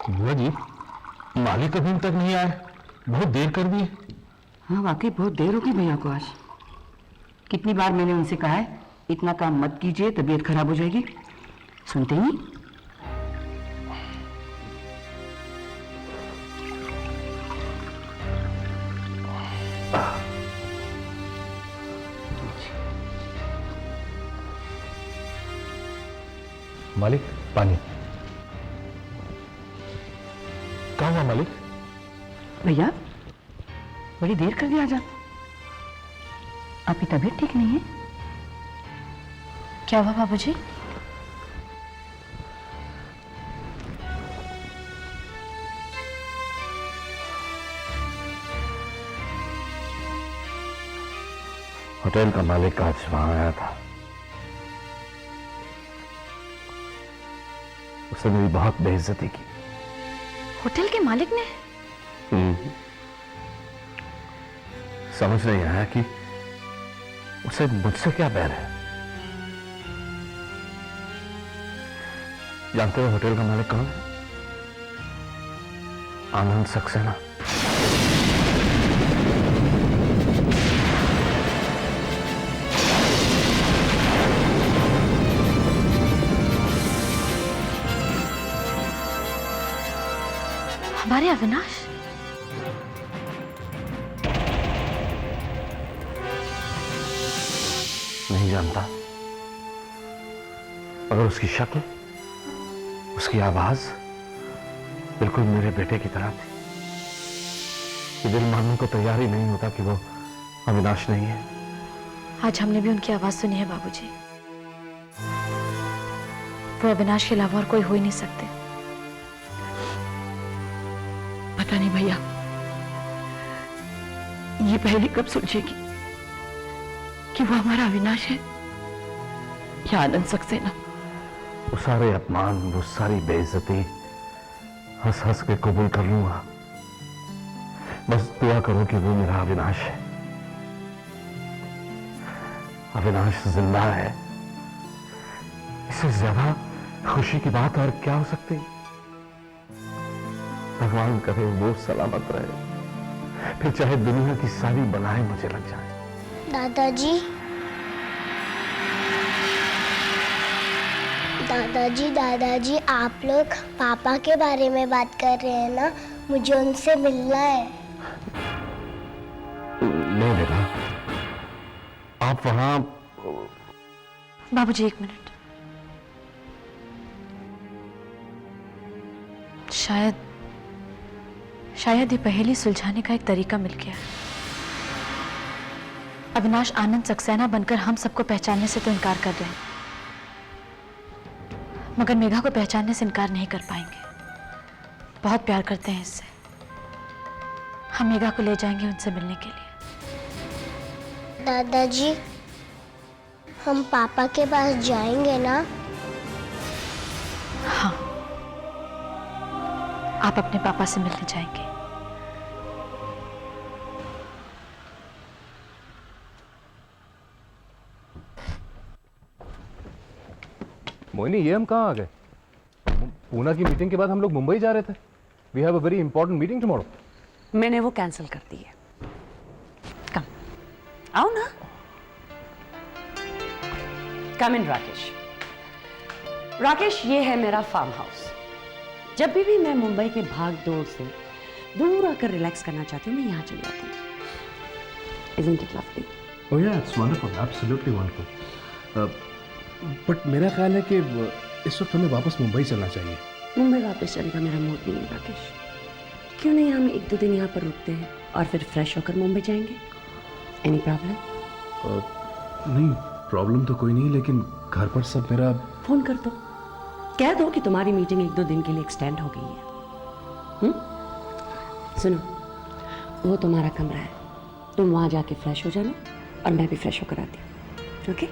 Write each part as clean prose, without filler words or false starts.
बुआ जी, मालिक अभी तक नहीं आए, बहुत देर कर दी। हाँ वाकई बहुत देर होगी भैया को आज। कितनी बार मैंने उनसे कहा है इतना काम मत कीजिए, तबीयत खराब हो जाएगी, सुनते ही नहीं। मालिक पानी। क्या हुआ मालिक? भैया बड़ी देर कर दिया आज आपकी तबीयत ठीक नहीं है? क्या हुआ बाबूजी? होटल का मालिक आज वहां आया था। उसने मेरी बहुत बेइज्जती की। होटल के मालिक ने? समझ नहीं आया कि उसे मुझसे क्या बैर है। जानते हो होटल का मालिक कौन है? आनंद सक्सेना। हमारे अविनाश? नहीं जानता, मगर उसकी शक्ल, उसकी आवाज बिल्कुल मेरे बेटे की तरह थी। ये दिल मानने को तैयार ही नहीं होता कि वो अविनाश नहीं है। आज हमने भी उनकी आवाज सुनी है बाबूजी। वो अविनाश के अलावा और कोई हो ही नहीं सकते। पता नहीं भैया ये पहली कब सुलझेगी कि वो हमारा अविनाश है या आनंद सक्सेना। वो सारे अपमान, वो सारी बेइज्जती हंस हंस के कबूल कर लूंगा। बस दुआ करो कि वो मेरा अविनाश है। अविनाश जिंदा है, इससे ज्यादा खुशी की बात और क्या हो सकती है। भगवान करे वो सलामत रहे, फिर चाहे दुनिया की सारी बलाएं मुझे लग जाए। दादाजी, दादाजी, दादाजी, आप लोग पापा के बारे में बात कर रहे हैं ना? मुझे उनसे मिलना है। नहीं बेटा, आप वहां। बाबूजी एक मिनट। शायद ये पहेली सुलझाने का एक तरीका मिल गया। अविनाश आनंद सक्सेना बनकर हम सबको पहचानने से तो इनकार कर रहे हैं, मगर मेघा को पहचानने से इनकार नहीं कर पाएंगे। बहुत प्यार करते हैं इससे। हम मेघा को ले जाएंगे उनसे मिलने के लिए। दादाजी, हम पापा के पास जाएंगे ना? हाँ, आप अपने पापा से मिलने जाएंगे। मोहिनी, ये हम कहाँ आ गए? पूना की मीटिंग के बाद हम लोग मुंबई जा रहे थे। We have a very important meeting tomorrow. मैंने वो कैंसिल कर दी है। कम, आओ ना। कम इन राकेश। राकेश, ये है मेरा फार्म हाउस। जब भी मैं मुंबई के भाग दौड़ से दूर आकर रिलैक्स करना चाहती हूँ, मैं यहाँ चली जाती हूँ। Isn't it lovely? Oh yeah, it's wonderful, absolutely wonderful. But मेरा ख्याल है कि इस वक्त हमें वापस मुंबई चलना चाहिए। मुंबई वापस चलने का मेरा मूड नहीं है राकेश। क्यों नहीं हम एक दो दिन यहाँ पर रुकते हैं और फिर फ्रेश होकर मुंबई जाएंगे? Any problem? नहीं, प्रॉब्लम तो कोई नहीं, लेकिन घर पर सब मेरा। फोन कर दो, कह दो कि तुम्हारी मीटिंग एक दो दिन के लिए एक्सटेंड हो गई है। सुनो, वो तुम्हारा कमरा है, तुम वहाँ जाके फ्रेश हो जाना और मैं भी फ्रेश होकर आती हूँ। Okay?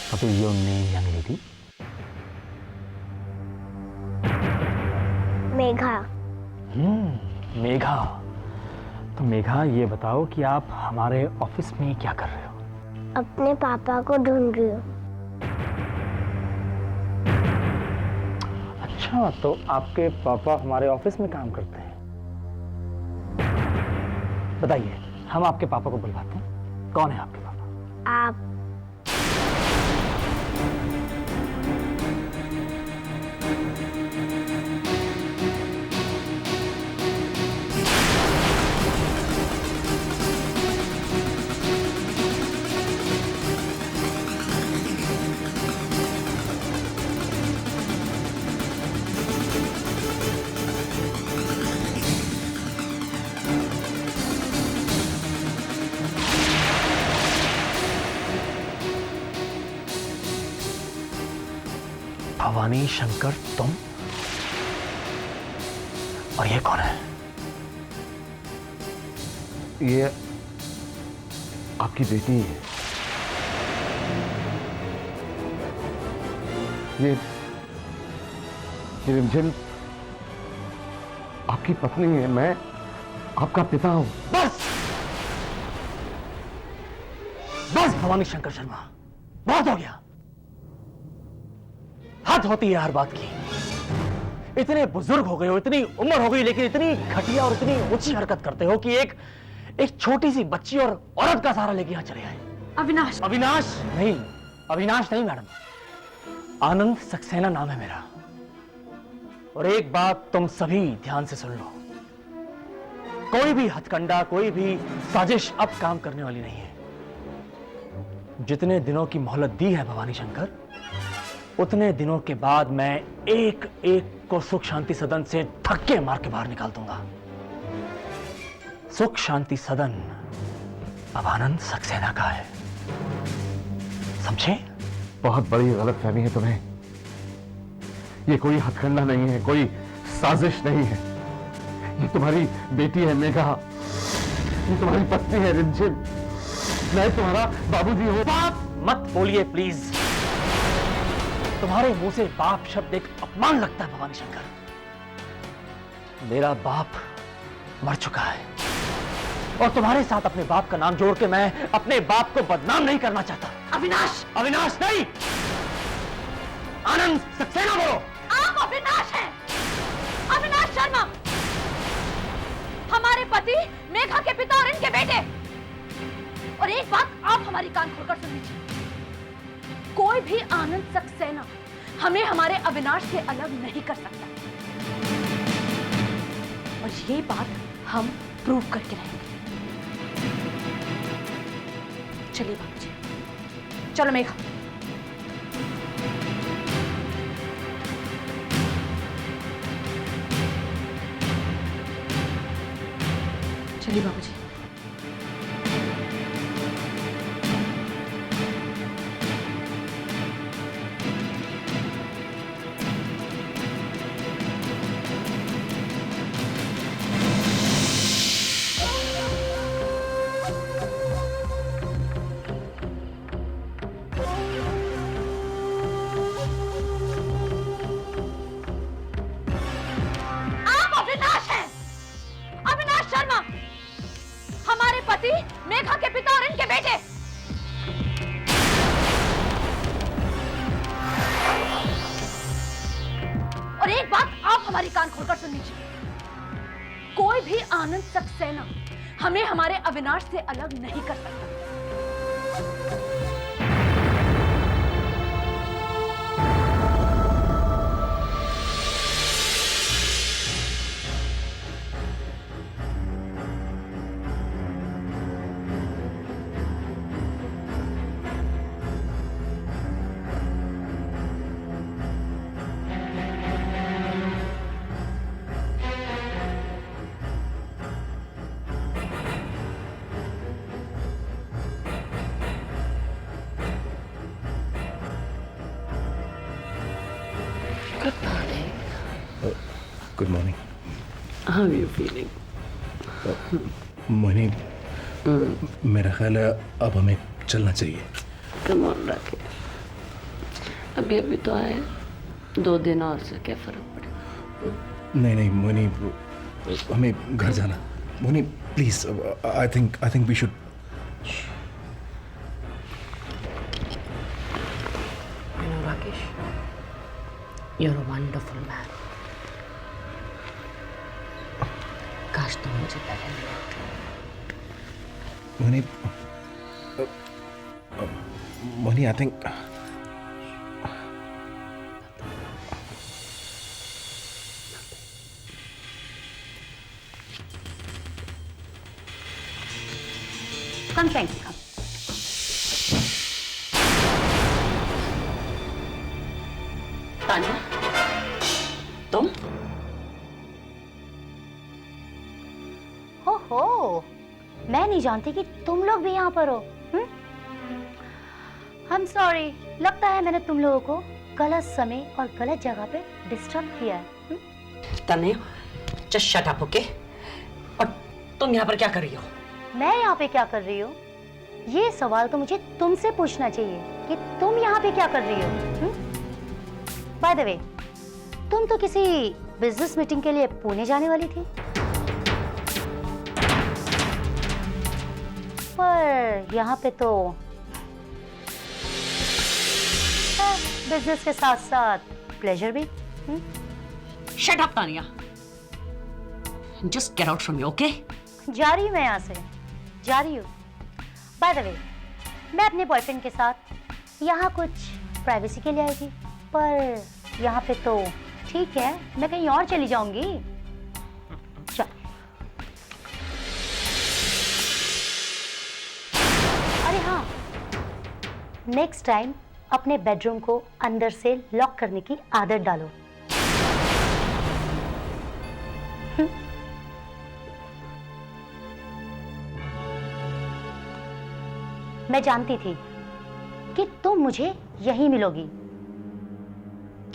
What is your name, young lady? Megha. Megha. तो मेघा, ये बताओ कि आप हमारे ऑफिस में क्या कर रहे हो? अपने पापा को ढूंढ रही हूँ। अच्छा, तो आपके पापा हमारे ऑफिस में काम करते हैं? बताइए, हम आपके पापा को बुलवाते हैं। कौन है आपके पापा? आप। भवानी शंकर, तुम? और ये कौन है? ये आपकी बेटी है। ये रिमझिम आपकी पत्नी है, मैं आपका पिता हूं। बस बस भवानी शंकर शर्मा, बहुत हो गया। हद होती है हर बात की। इतने बुजुर्ग हो गए हो, इतनी उम्र हो गई, लेकिन इतनी घटिया और इतनी ऊंची हरकत करते हो कि एक छोटी सी बच्ची और औरत का सहारा लेके यहां चले आए। अविनाश, अविनाश नहीं, अविनाश नहीं मैडम, आनंद सक्सेना नाम है मेरा। और एक बात तुम सभी ध्यान से सुन लो, कोई भी हथकंडा, कोई भी साजिश अब काम करने वाली नहीं है। जितने दिनों की मोहलत दी है भवानी शंकर, उतने दिनों के बाद मैं एक एक को सुख शांति सदन से धक्के मार के बाहर निकाल दूंगा। सुख शांति सदन अब आनंद सक्सेना का है, समझे? बहुत बड़ी गलतफहमी है तुम्हें। ये कोई हथकंडा नहीं है, कोई साजिश नहीं है। ये तुम्हारी बेटी है मेघा, ये तुम्हारी पत्नी है रिमझिम, मैं तुम्हारा बाबूजी हूं। बाप मत बोलिए प्लीज। तुम्हारे मुंह से बाप शब्द एक अपमान लगता है भवानी शंकर। मेरा बाप मर चुका है और तुम्हारे साथ अपने बाप का नाम जोड़ के मैं अपने बाप को बदनाम नहीं करना चाहता। अविनाश, अविनाश नहीं, आनंद सक्सेना बोलो। आप अविनाश हैं, अविनाश शर्मा, हमारे पति, मेघा के पिता और इनके बेटे। और एक बात आप हमारी कान खोलकर सुन लीजिए, कोई भी आनंद सक्सेना हमें हमारे अविनाश से अलग नहीं कर सकता। और ये बात हम प्रूव करके रहेंगे। चलिए बाबूजी, चलो मेघा। चलिए बाबूजी। मेघा के पिता और इनके बेटे। और एक बात आप हमारी कान खोलकर सुन लीजिए, कोई भी आनंद सक्सेना हमें हमारे अविनाश से अलग नहीं कर सकता। Good morning. How are you feeling? Mohini, मेरा ख्याल है अब हमें चलना चाहिए। Come on Rakesh. अभी अभी तो आए, 2 दिन और से क्या फर्क पड़ेगा। नहीं नहीं मोनी, हमें घर जाना। Moni please, I think we should. You know, Rakesh, you're a wonderful man. काश तुम मुझे पहले मिले। Moni, Moni I think Come, Frankie, come. Tania, तुम? हो, मैं नहीं जानती कि तुम लोग भी यहाँ पर हो। I'm sorry, लगता है मैंने तुम लोगों को गलत समय और गलत जगह पे डिस्टर्ब किया है। Tania, just shut up, okay? और तुम यहाँ पर क्या कर रही हो? मैं यहाँ पे क्या कर रही हूँ? ये सवाल तो मुझे तुमसे पूछना चाहिए कि तुम यहाँ पे क्या कर रही हो? बाय द वे, तुम तो किसी बिजनेस मीटिंग के लिए पुणे जाने वाली थी, पर यहाँ पे तो बिजनेस के साथ साथ प्लेजर भी। Shut up, Tania. Just get out from me, okay? जा रही हूँ मैं यहाँ से, जा रही हूँ। बाय द वे, मैं अपने बॉयफ्रेंड के साथ यहाँ कुछ प्राइवेसी के लिए आई थी, पर यहाँ पे तो ठीक है, मैं कहीं और चली जाऊंगी। चल। अरे हाँ, नेक्स्ट टाइम अपने बेडरूम को अंदर से लॉक करने की आदत डालो। मैं जानती थी कि तुम मुझे यहीं मिलोगी,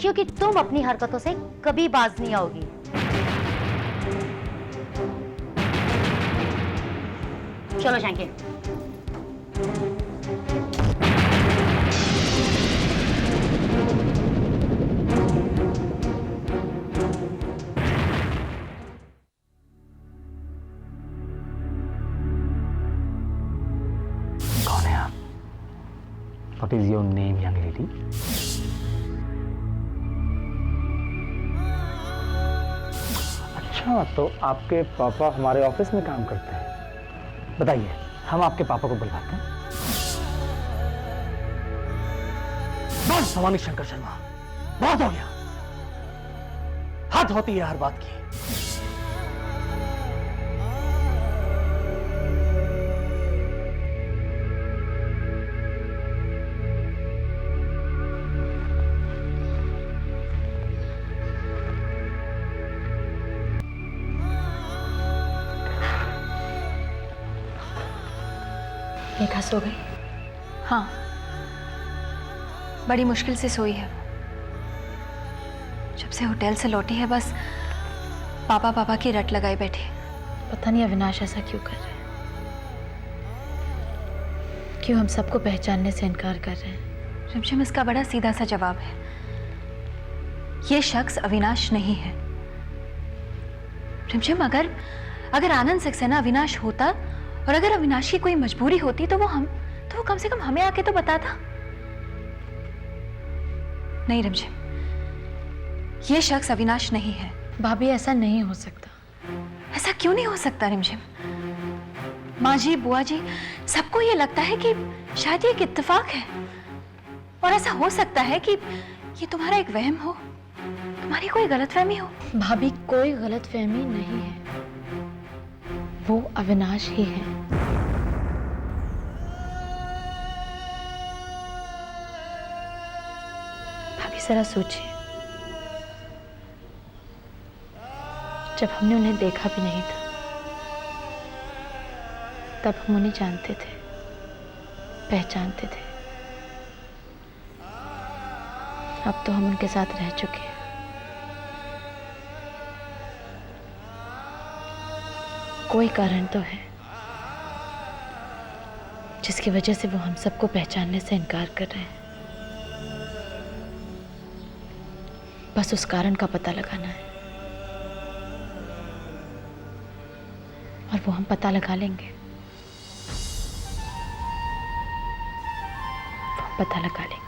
क्योंकि तुम अपनी हरकतों से कभी बाज नहीं आओगी। चलो शैंकी। कौन है आप? What is your name, young lady? अच्छा, तो आपके पापा हमारे ऑफिस में काम करते हैं। बताइए, हम आपके पापा को बुलवाते हैं। बस भवानी शंकर शर्मा, बहुत हो गया। हद होती है हर बात की। मेघा सो गई? हाँ, बड़ी मुश्किल से सोई है। जब से होटल से लौटी है बस पापा पापा की रट लगाए बैठी। पता नहीं अविनाश ऐसा क्यों कर रहे हैं, क्यों हम सबको पहचानने से इनकार कर रहे हैं। रिमझिम, इसका बड़ा सीधा सा जवाब है, ये शख्स अविनाश नहीं है। रिमझिम, अगर आनंद सक्सेना अविनाश होता और अगर अविनाश की कोई मजबूरी होती तो वो कम से कम हमें आके तो बताता। नहीं रिमझिम, ये शख्स अविनाश नहीं है। भाभी, ऐसा नहीं हो सकता। ऐसा क्यों नहीं हो सकता रिमझिम? माँ जी, बुआ जी, सबको ये लगता है कि शायद ये एक इत्तेफाक है, और ऐसा हो सकता है कि ये तुम्हारा एक वहम हो, तुम्हारी कोई गलतफहमी हो। भाभी, कोई गलतफहमी नहीं है, वो अविनाश ही है। भाभी जरा सोचिए, जब हमने उन्हें देखा भी नहीं था तब हम उन्हें जानते थे, पहचानते थे। अब तो हम उनके साथ रह चुके हैं। कोई कारण तो है जिसकी वजह से वो हम सबको पहचानने से इनकार कर रहे हैं। बस उस कारण का पता लगाना है, और वो हम पता लगा लेंगे। वो हम पता लगा लेंगे।